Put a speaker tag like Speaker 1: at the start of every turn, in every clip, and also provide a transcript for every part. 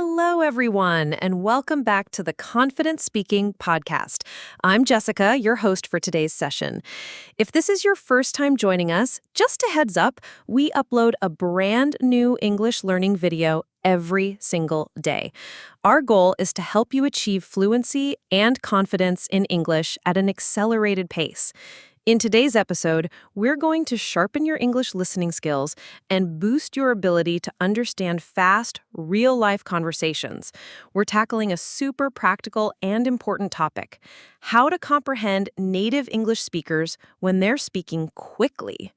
Speaker 1: Hello, everyone, and welcome back to the Confident Speaking podcast. I'm Jessica, your host for today's session. If this is your first time joining us, just a heads up, we upload a brand new English learning video every single day. Our goal is to help you achieve fluency and confidence in English at an accelerated pace. In today's episode, we're going to sharpen your English listening skills and boost your ability to understand fast, real-life conversations. We're tackling a super practical and important topic: how to comprehend native English speakers when they're speaking quickly.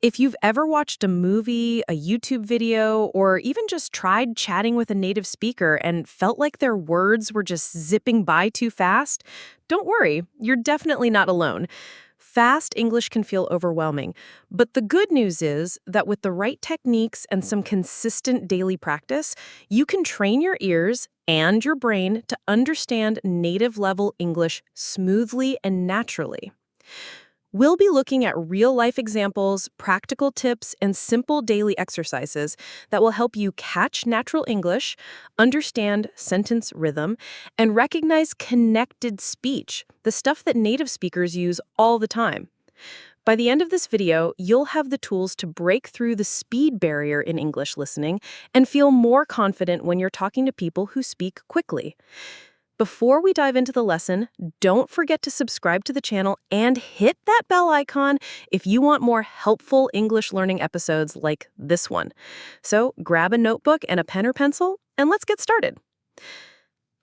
Speaker 1: If you've ever watched a movie, a YouTube video, or even just tried chatting with a native speaker and felt like their words were just zipping by too fast, don't worry, you're definitely not alone. Fast English can feel overwhelming, but the good news is that with the right techniques and some consistent daily practice, you can train your ears and your brain to understand native-level English smoothly and naturally. We'll be looking at real-life examples, practical tips, and simple daily exercises that will help you catch natural English, understand sentence rhythm, and recognize connected speech, the stuff that native speakers use all the time. By the end of this video, you'll have the tools to break through the speed barrier in English listening and feel more confident when you're talking to people who speak quickly. Before we dive into the lesson, don't forget to subscribe to the channel and hit that bell icon if you want more helpful English learning episodes like this one. So grab a notebook and a pen or pencil, and let's get started.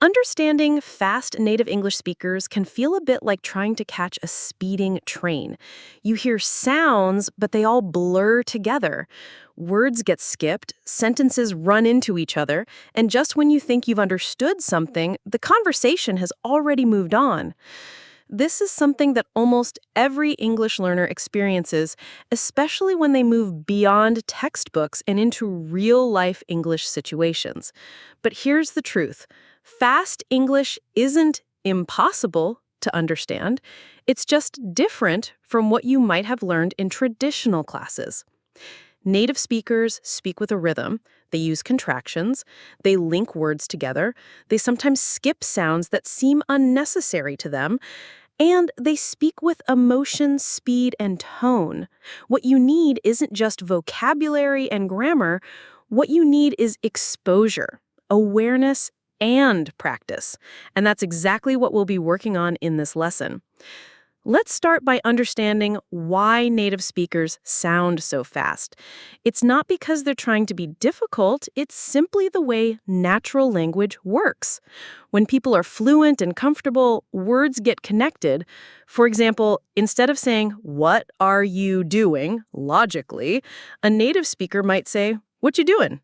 Speaker 1: Understanding fast native English speakers can feel a bit like trying to catch a speeding train. You hear sounds, but they all blur together. Words get skipped, sentences run into each other, and just when you think you've understood something, the conversation has already moved on. This is something that almost every English learner experiences, especially when they move beyond textbooks and into real-life English situations. But here's the truth. Fast English isn't impossible to understand. It's just different from what you might have learned in traditional classes. Native speakers speak with a rhythm. They use contractions. They link words together. They sometimes skip sounds that seem unnecessary to them. And they speak with emotion, speed, and tone. What you need isn't just vocabulary and grammar. What you need is exposure, awareness, and practice. And that's exactly what we'll be working on in this lesson. Let's start by understanding why native speakers sound so fast. It's not because they're trying to be difficult, it's simply the way natural language works. When people are fluent and comfortable, words get connected. For example, instead of saying, "What are you doing?" logically, a native speaker might say, "What you doing?"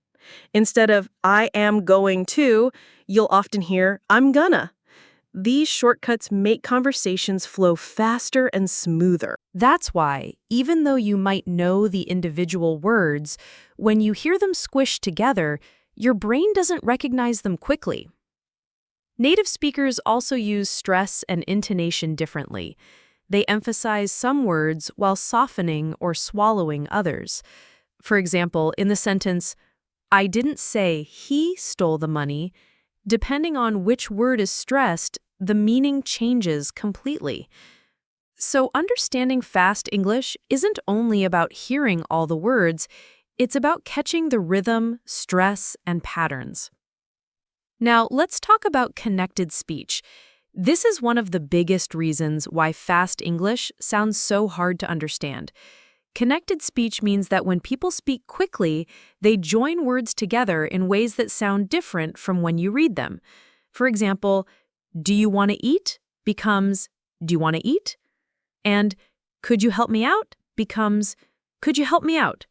Speaker 1: Instead of "I am going to," you'll often hear "I'm gonna." These shortcuts make conversations flow faster and smoother. That's why, even though you might know the individual words, when you hear them squished together, your brain doesn't recognize them quickly. Native speakers also use stress and intonation differently. They emphasize some words while softening or swallowing others. For example, in the sentence, "I didn't say he stole the money," depending on which word is stressed, the meaning changes completely. So understanding fast English isn't only about hearing all the words, it's about catching the rhythm, stress, and patterns. Now, let's talk about connected speech. This is one of the biggest reasons why fast English sounds so hard to understand. Connected speech means that when people speak quickly, they join words together in ways that sound different from when you read them. For example, "Do you want to eat?" becomes "Do you want to eat?" And "Could you help me out?" becomes "Could you help me out?"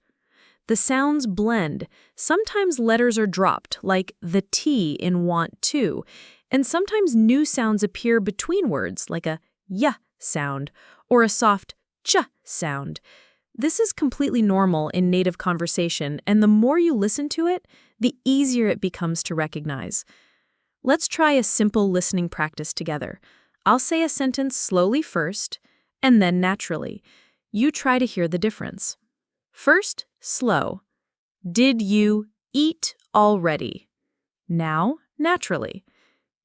Speaker 1: The sounds blend. Sometimes letters are dropped, like the T in want to, and sometimes new sounds appear between words, like a "y" sound or a soft "ch" sound. This is completely normal in native conversation, and the more you listen to it, the easier it becomes to recognize. Let's try a simple listening practice together. I'll say a sentence slowly first, and then naturally. You try to hear the difference. First, slow. Did you eat already? Now, naturally.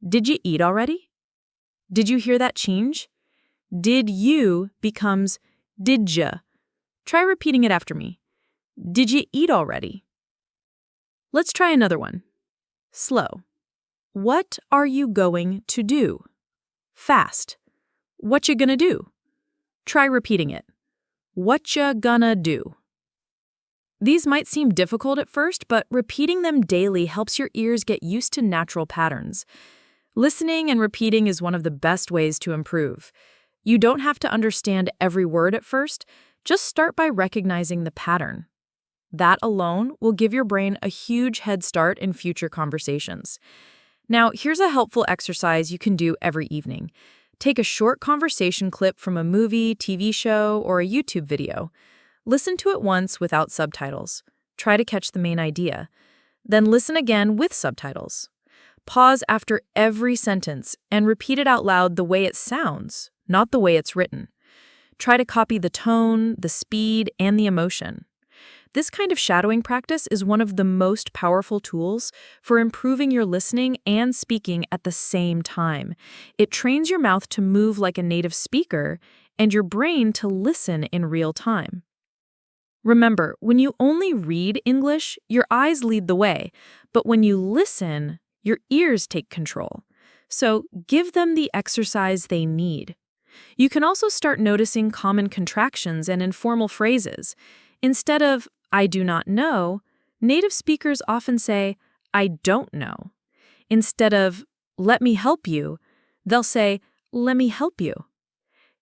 Speaker 1: Did you eat already? Did you hear that change? Did you becomes didja. Try repeating it after me. Did you eat already? Let's try another one. Slow. What are you going to do? Fast. What you gonna do? Try repeating it. What you gonna do? These might seem difficult at first, but repeating them daily helps your ears get used to natural patterns. Listening and repeating is one of the best ways to improve. You don't have to understand every word at first, just start by recognizing the pattern. That alone will give your brain a huge head start in future conversations. Now, here's a helpful exercise you can do every evening. Take a short conversation clip from a movie, TV show, or a YouTube video. Listen to it once without subtitles. Try to catch the main idea. Then listen again with subtitles. Pause after every sentence and repeat it out loud the way it sounds, not the way it's written. Try to copy the tone, the speed, and the emotion. This kind of shadowing practice is one of the most powerful tools for improving your listening and speaking at the same time. It trains your mouth to move like a native speaker and your brain to listen in real time. Remember, when you only read English, your eyes lead the way, but when you listen, your ears take control. So give them the exercise they need. You can also start noticing common contractions and informal phrases. Instead of, I do not know, native speakers often say, I don't know. Instead of, let me help you, they'll say, let me help you.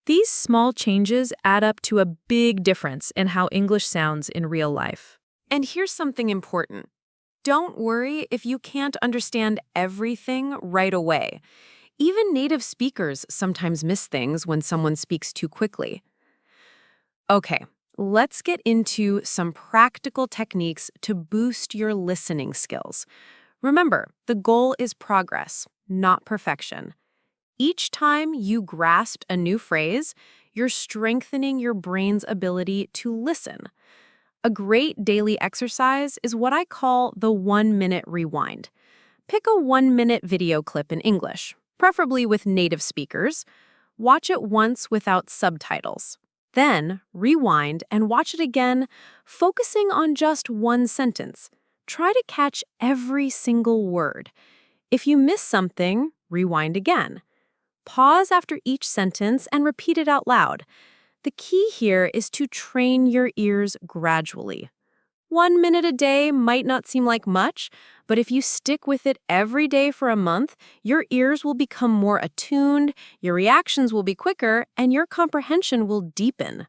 Speaker 1: These small changes add up to a big difference in how English sounds in real life. And here's something important. Don't worry if you can't understand everything right away. Even native speakers sometimes miss things when someone speaks too quickly. Okay, let's get into some practical techniques to boost your listening skills. Remember, the goal is progress, not perfection. Each time you grasp a new phrase, you're strengthening your brain's ability to listen. A great daily exercise is what I call the 1-minute rewind. Pick a 1-minute video clip in English, preferably with native speakers. Watch it once without subtitles. Then rewind and watch it again, focusing on just one sentence. Try to catch every single word. If you miss something, rewind again. Pause after each sentence and repeat it out loud. The key here is to train your ears gradually. 1 minute a day might not seem like much, but if you stick with it every day for a month, your ears will become more attuned, your reactions will be quicker, and your comprehension will deepen.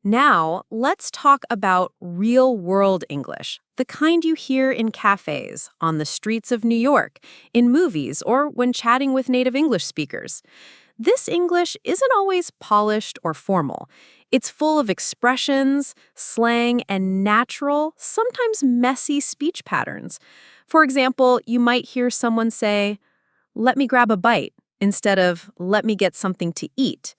Speaker 1: Now, let's talk about real-world English, the kind you hear in cafes, on the streets of New York, in movies, or when chatting with native English speakers. This English isn't always polished or formal. It's full of expressions, slang, and natural, sometimes messy speech patterns. For example, you might hear someone say, "Let me grab a bite," instead of "let me get something to eat,"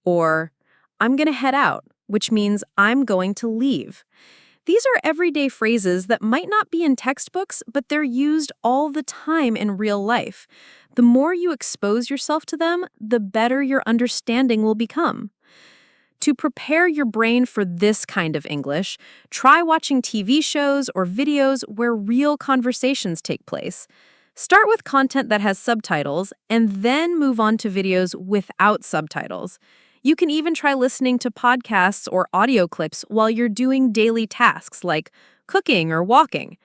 Speaker 1: or "I'm gonna head out," which means I'm going to leave. These are everyday phrases that might not be in textbooks, but they're used all the time in real life. The more you expose yourself to them, the better your understanding will become. To prepare your brain for this kind of English, try watching TV shows or videos where real conversations take place. Start with content that has subtitles, and then move on to videos without subtitles. You can even try listening to podcasts or audio clips while you're doing daily tasks like cooking or walking.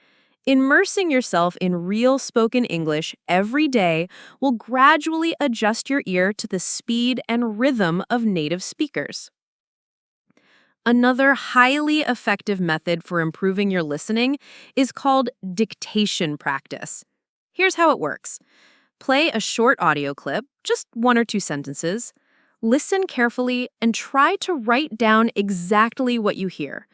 Speaker 1: Immersing yourself in real spoken English every day will gradually adjust your ear to the speed and rhythm of native speakers. Another highly effective method for improving your listening is called dictation practice. Here's how it works. Play a short audio clip, just 1 or 2 sentences. Listen carefully and try to write down exactly what you hear.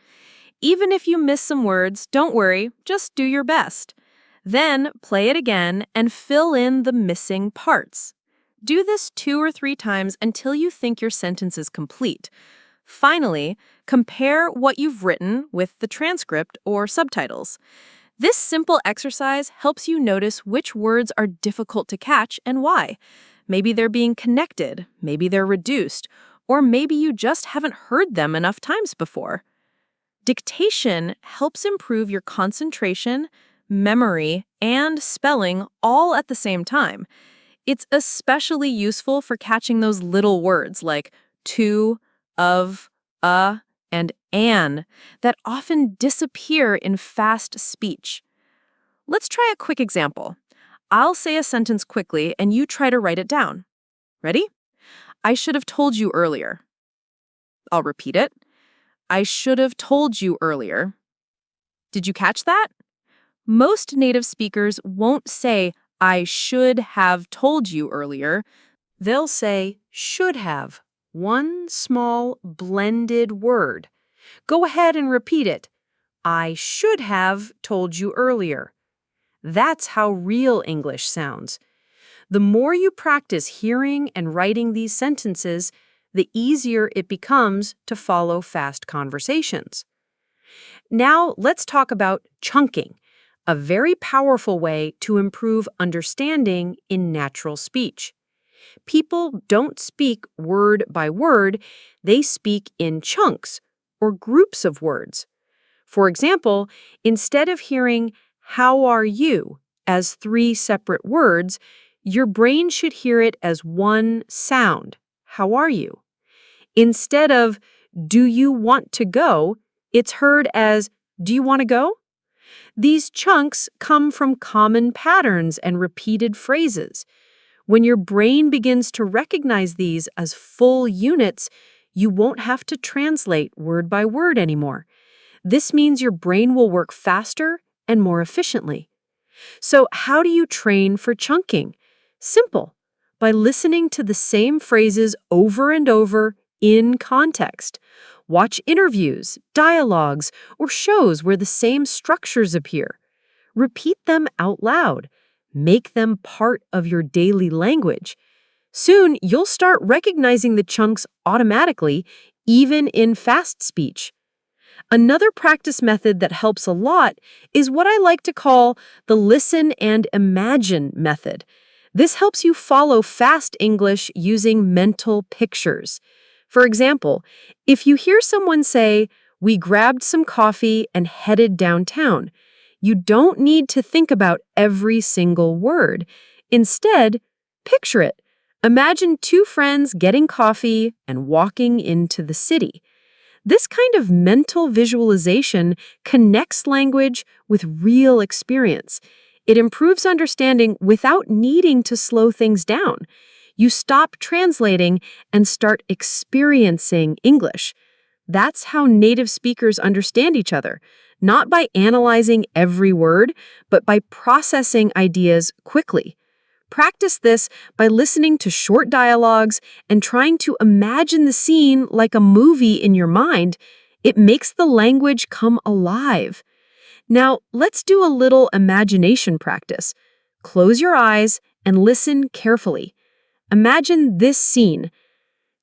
Speaker 1: Even if you miss some words, don't worry, just do your best. Then play it again and fill in the missing parts. Do this 2 or 3 times until you think your sentence is complete. Finally, compare what you've written with the transcript or subtitles. This simple exercise helps you notice which words are difficult to catch and why. Maybe they're being connected, maybe they're reduced, or maybe you just haven't heard them enough times before. Dictation helps improve your concentration, memory, and spelling all at the same time. It's especially useful for catching those little words like to, of, and an that often disappear in fast speech. Let's try a quick example. I'll say a sentence quickly and you try to write it down. Ready? I should have told you earlier. I'll repeat it. I should have told you earlier. Did you catch that? Most native speakers won't say, I should have told you earlier. They'll say, should have. One small blended word. Go ahead and repeat it. I should have told you earlier. That's how real English sounds. The more you practice hearing and writing these sentences, the easier it becomes to follow fast conversations. Now, let's talk about chunking, a very powerful way to improve understanding in natural speech. People don't speak word by word, they speak in chunks or groups of words. For example, instead of hearing, how are you, as 3 separate words, your brain should hear it as one sound, how are you? Instead of, do you want to go, it's heard as, do you want to go? These chunks come from common patterns and repeated phrases. When your brain begins to recognize these as full units, you won't have to translate word by word anymore. This means your brain will work faster and more efficiently. So how do you train for chunking? Simple, by listening to the same phrases over and over in context. Watch interviews, dialogues, or shows where the same structures appear. Repeat them out loud. Make them part of your daily language. Soon, you'll start recognizing the chunks automatically, even in fast speech. Another practice method that helps a lot is what I like to call the listen and imagine method. This helps you follow fast English using mental pictures. For example, if you hear someone say, we grabbed some coffee and headed downtown, you don't need to think about every single word. Instead, picture it. Imagine 2 friends getting coffee and walking into the city. This kind of mental visualization connects language with real experience. It improves understanding without needing to slow things down. You stop translating and start experiencing English. That's how native speakers understand each other, not by analyzing every word, but by processing ideas quickly. Practice this by listening to short dialogues and trying to imagine the scene like a movie in your mind. It makes the language come alive. Now, let's do a little imagination practice. Close your eyes and listen carefully. Imagine this scene.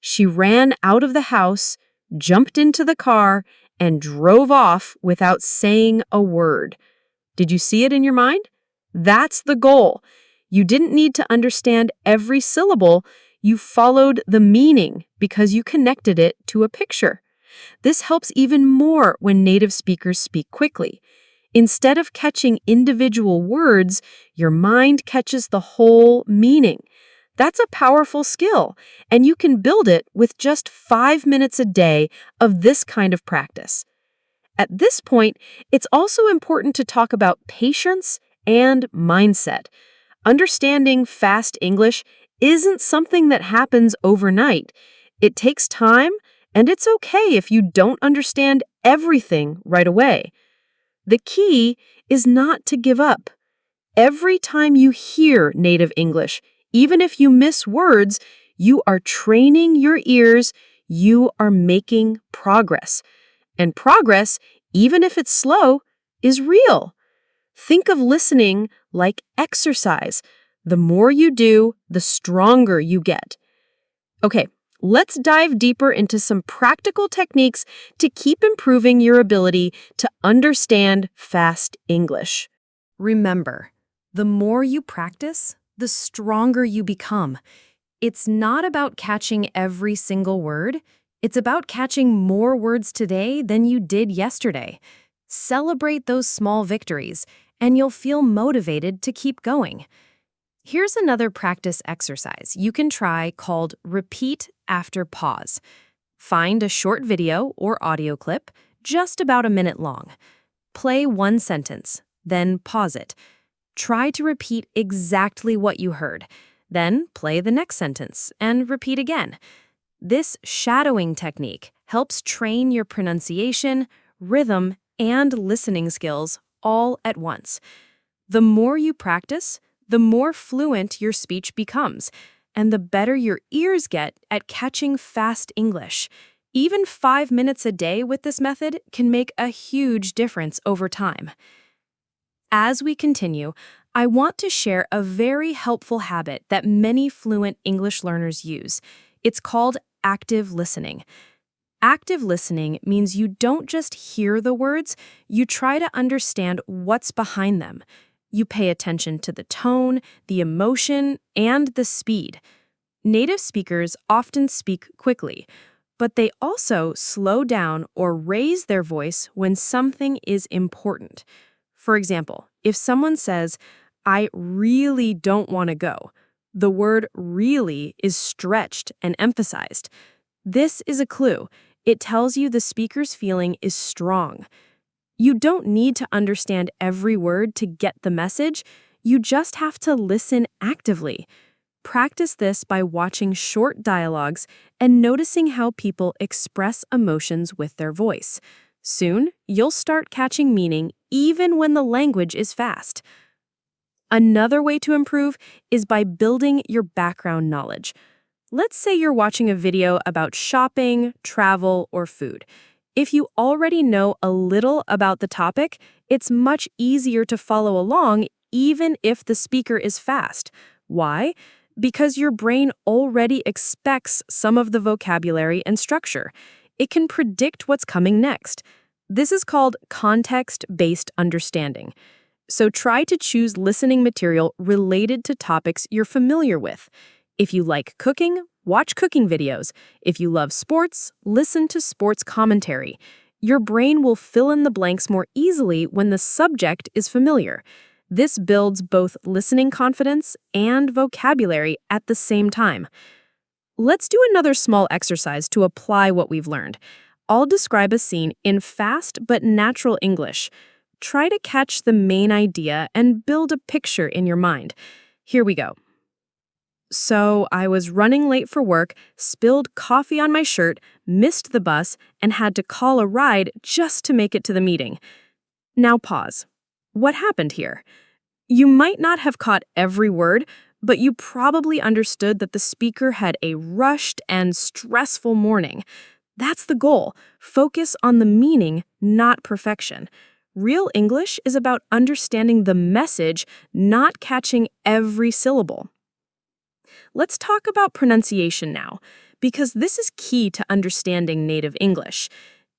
Speaker 1: She ran out of the house, jumped into the car, and drove off without saying a word. Did you see it in your mind? That's the goal. You didn't need to understand every syllable. You followed the meaning because you connected it to a picture. This helps even more when native speakers speak quickly. Instead of catching individual words, your mind catches the whole meaning. That's a powerful skill, and you can build it with just 5 minutes a day of this kind of practice. At this point, it's also important to talk about patience and mindset. Understanding fast English isn't something that happens overnight. It takes time, and it's okay if you don't understand everything right away. The key is not to give up. Every time you hear native English, even if you miss words, you are training your ears, you are making progress. And progress, even if it's slow, is real. Think of listening like exercise. The more you do, the stronger you get. Okay, Let's dive deeper into some practical techniques to keep improving your ability to understand fast English. Remember, the more you practice, the stronger you become. It's not about catching every single word. It's about catching more words today than you did yesterday. Celebrate those small victories, and you'll feel motivated to keep going. Here's another practice exercise you can try called repeat after pause. Find a short video or audio clip, just about a minute long. Play one sentence, then pause it. Try to repeat exactly what you heard. Then play the next sentence and repeat again. This shadowing technique helps train your pronunciation, rhythm, and listening skills all at once. The more you practice, the more fluent your speech becomes, and the better your ears get at catching fast English. Even 5 minutes a day with this method can make a huge difference over time. As we continue, I want to share a very helpful habit that many fluent English learners use. It's called active listening. Active listening means you don't just hear the words, you try to understand what's behind them. You pay attention to the tone, the emotion, and the speed. Native speakers often speak quickly, but they also slow down or raise their voice when something is important. For example, if someone says, "I really don't want to go," the word really is stretched and emphasized. This is a clue. It tells you the speaker's feeling is strong. You don't need to understand every word to get the message. You just have to listen actively. Practice this by watching short dialogues and noticing how people express emotions with their voice. Soon, you'll start catching meaning even when the language is fast. Another way to improve is by building your background knowledge. Let's say you're watching a video about shopping, travel, or food. If you already know a little about the topic, it's much easier to follow along even if the speaker is fast. Why? Because your brain already expects some of the vocabulary and structure. It can predict what's coming next. This is called context-based understanding. So try to choose listening material related to topics you're familiar with. If you like cooking, watch cooking videos. If you love sports, listen to sports commentary. Your brain will fill in the blanks more easily when the subject is familiar. This builds both listening confidence and vocabulary at the same time. Let's do another small exercise to apply what we've learned. I'll describe a scene in fast but natural English. Try to catch the main idea and build a picture in your mind. Here we go. So I was running late for work, spilled coffee on my shirt, missed the bus, and had to call a ride just to make it to the meeting. Now pause. What happened here? You might not have caught every word, but you probably understood that the speaker had a rushed and stressful morning. That's the goal. Focus on the meaning, not perfection. Real English is about understanding the message, not catching every syllable. Let's talk about pronunciation now, because this is key to understanding native English.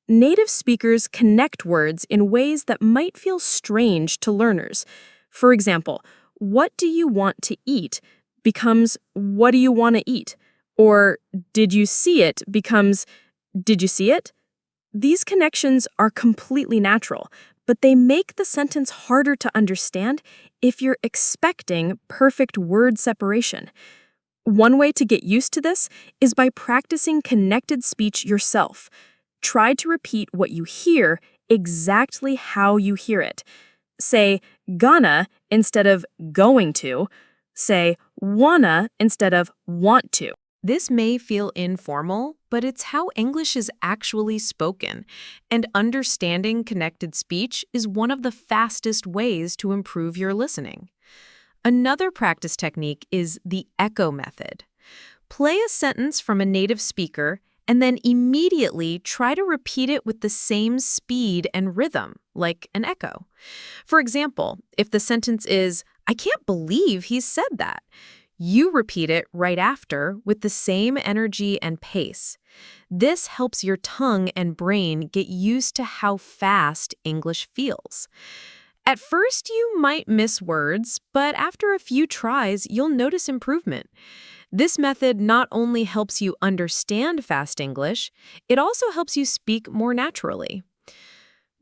Speaker 1: Native speakers connect words in ways that might feel strange to learners. For example, "What do you want to eat?" becomes "What do you want to eat?" Or "Did you see it?" becomes "Did you see it?" These connections are completely natural, but they make the sentence harder to understand if you're expecting perfect word separation. One way to get used to this is by practicing connected speech yourself. Try to repeat what you hear exactly how you hear it. Say gonna instead of going to. Say wanna instead of want to. This may feel informal, but it's how English is actually spoken, and understanding connected speech is one of the fastest ways to improve your listening. Another practice technique is the echo method. Play a sentence from a native speaker and then immediately try to repeat it with the same speed and rhythm, like an echo. For example, if the sentence is, "I can't believe he said that," You repeat it right after with the same energy and pace. This helps your tongue and brain get used to how fast English feels. At first, you might miss words, but after a few tries, you'll notice improvement. This method not only helps you understand fast English, it also helps you speak more naturally.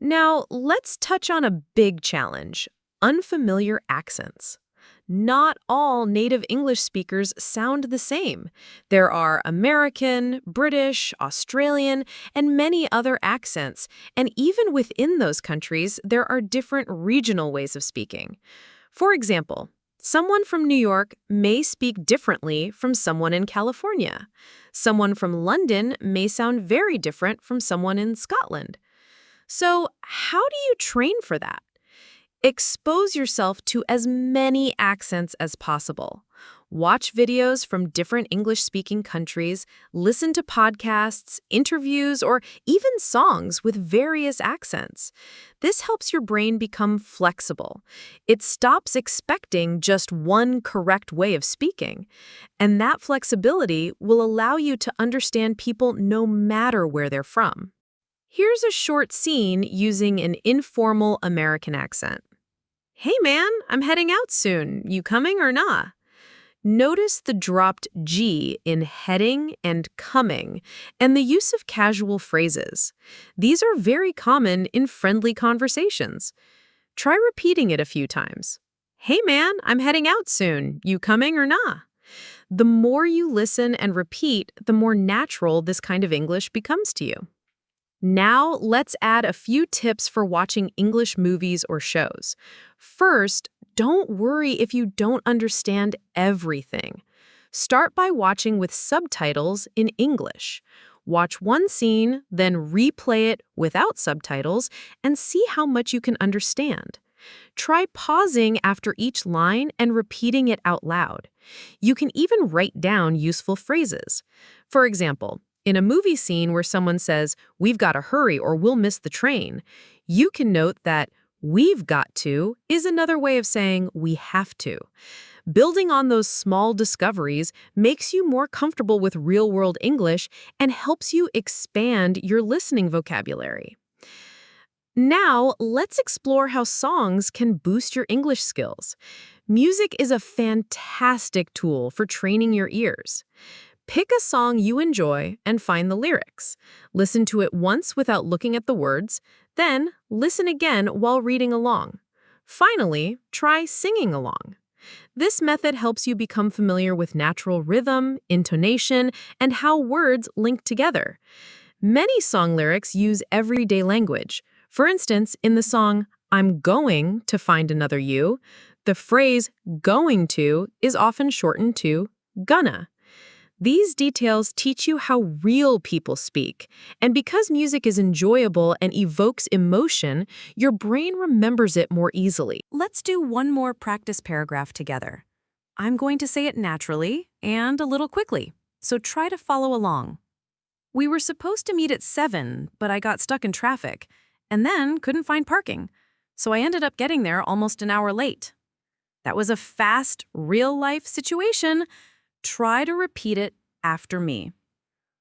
Speaker 1: Now, let's touch on a big challenge: unfamiliar accents. Not all native English speakers sound the same. There are American, British, Australian, and many other accents, and even within those countries, there are different regional ways of speaking. For example, someone from New York may speak differently from someone in California. Someone from London may sound very different from someone in Scotland. So, how do you train for that? Expose yourself to as many accents as possible. Watch videos from different English-speaking countries, listen to podcasts, interviews, or even songs with various accents. This helps your brain become flexible. It stops expecting just one correct way of speaking. And that flexibility will allow you to understand people no matter where they're from. Here's a short scene using an informal American accent. "Hey man, I'm heading out soon. You coming or nah?" Notice the dropped G in heading and coming, and the use of casual phrases. These are very common in friendly conversations. Try repeating it a few times. "Hey man, I'm heading out soon. You coming or nah?" The more you listen and repeat, the more natural this kind of English becomes to you. Now, let's add a few tips for watching English movies or shows. First, don't worry if you don't understand everything. Start by watching with subtitles in English. Watch one scene, then replay it without subtitles, and see how much you can understand. Try pausing after each line and repeating it out loud. You can even write down useful phrases. For example, in a movie scene where someone says, "We've got to hurry or we'll miss the train," you can note that "we've got to" is another way of saying "we have to." Building on those small discoveries makes you more comfortable with real-world English and helps you expand your listening vocabulary. Now, let's explore how songs can boost your English skills. Music is a fantastic tool for training your ears. Pick a song you enjoy and find the lyrics. Listen to it once without looking at the words, then listen again while reading along. Finally, try singing along. This method helps you become familiar with natural rhythm, intonation, and how words link together. Many song lyrics use everyday language. For instance, in the song, "I'm going to find another you," the phrase "going to" is often shortened to "gonna." These details teach you how real people speak, and because music is enjoyable and evokes emotion, your brain remembers it more easily. Let's do one more practice paragraph together. I'm going to say it naturally and a little quickly, so try to follow along. "We were supposed to meet at 7, but I got stuck in traffic, and then couldn't find parking, so I ended up getting there almost an hour late. That was a fast, real-life situation. Try to repeat it after me.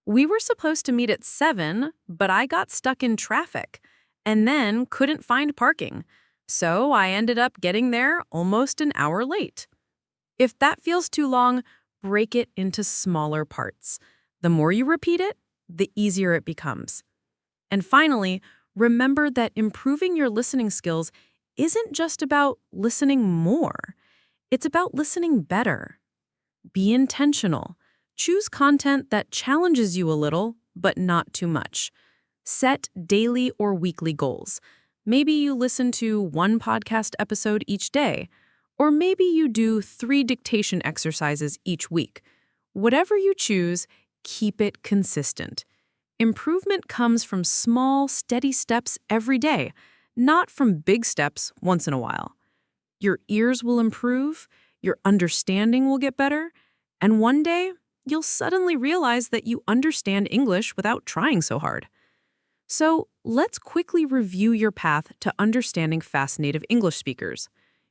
Speaker 1: We were supposed to meet at 7, but I got stuck in traffic and then couldn't find parking, so I ended up getting there almost an hour late." If that feels too long, break it into smaller parts. The more you repeat it, the easier it becomes. And finally, remember that improving your listening skills isn't just about listening more. It's about listening better. Be intentional. Choose content that challenges you a little, but not too much. Set daily or weekly goals. Maybe you listen to one podcast episode each day, or maybe you do 3 dictation exercises each week. Whatever you choose, keep it consistent. Improvement comes from small, steady steps every day, not from big steps once in a while. Your ears will improve, your understanding will get better, and one day, you'll suddenly realize that you understand English without trying so hard. So, let's quickly review your path to understanding fast native English speakers.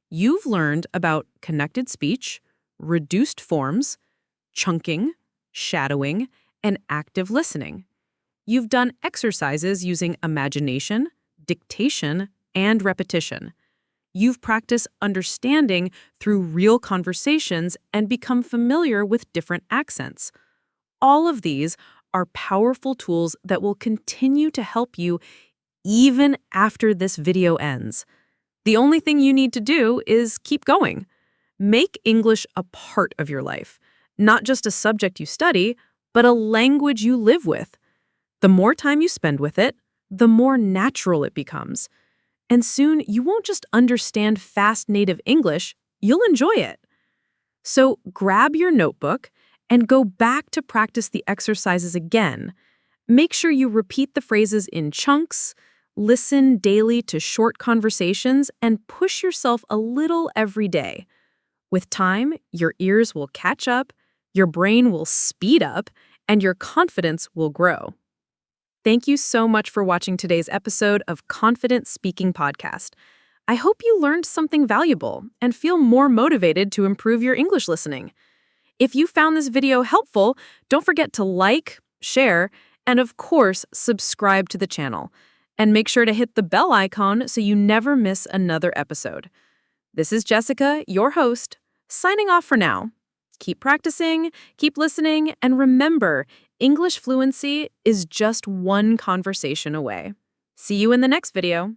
Speaker 1: You've learned about connected speech, reduced forms, chunking, shadowing, and active listening. You've done exercises using imagination, dictation, and repetition. You've practiced understanding through real conversations and become familiar with different accents. All of these are powerful tools that will continue to help you even after this video ends. The only thing you need to do is keep going. Make English a part of your life, not just a subject you study, but a language you live with. The more time you spend with it, the more natural it becomes. And soon you won't just understand fast native English, you'll enjoy it. So grab your notebook and go back to practice the exercises again. Make sure you repeat the phrases in chunks, listen daily to short conversations, and push yourself a little every day. With time, your ears will catch up, your brain will speed up, and your confidence will grow. Thank you so much for watching today's episode of Confident Speaking Podcast. I hope you learned something valuable and feel more motivated to improve your English listening. If you found this video helpful, don't forget to like, share, and of course, subscribe to the channel. And make sure to hit the bell icon so you never miss another episode. This is Jessica, your host, signing off for now. Keep practicing, keep listening, and remember, English fluency is just one conversation away. See you in the next video.